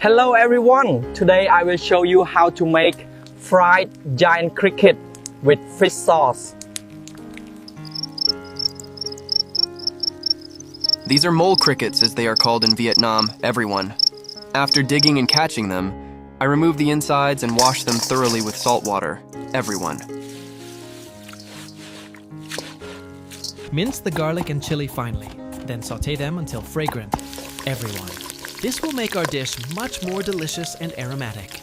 Hello everyone! Today I will show you how to make fried giant cricket with fish sauce. These are mole crickets, as they are called in Vietnam, everyone. After digging and catching them, I remove the insides and wash them thoroughly with salt water, everyone. Mince the garlic and chili finely, then sauté them until fragrant, everyone. This will make our dish much more delicious and aromatic.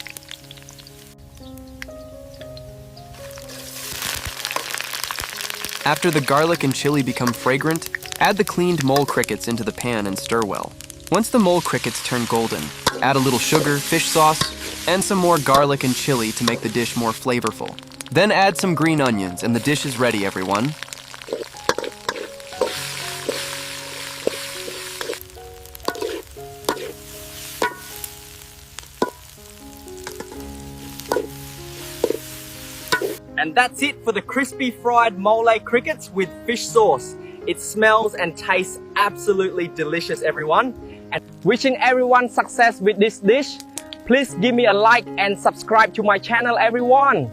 After the garlic and chili become fragrant, add the cleaned mole crickets into the pan and stir well. Once the mole crickets turn golden, add a little sugar, fish sauce, and some more garlic and chili to make the dish more flavorful. Then add some green onions and the dish is ready, everyone. And that's it for the crispy fried mole crickets with fish sauce. It smells and tastes absolutely delicious, everyone. And wishing everyone success with this dish. Please give me a like and subscribe to my channel, everyone.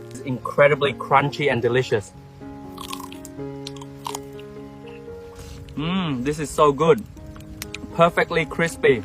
It's incredibly crunchy and delicious. This is so good. Perfectly crispy.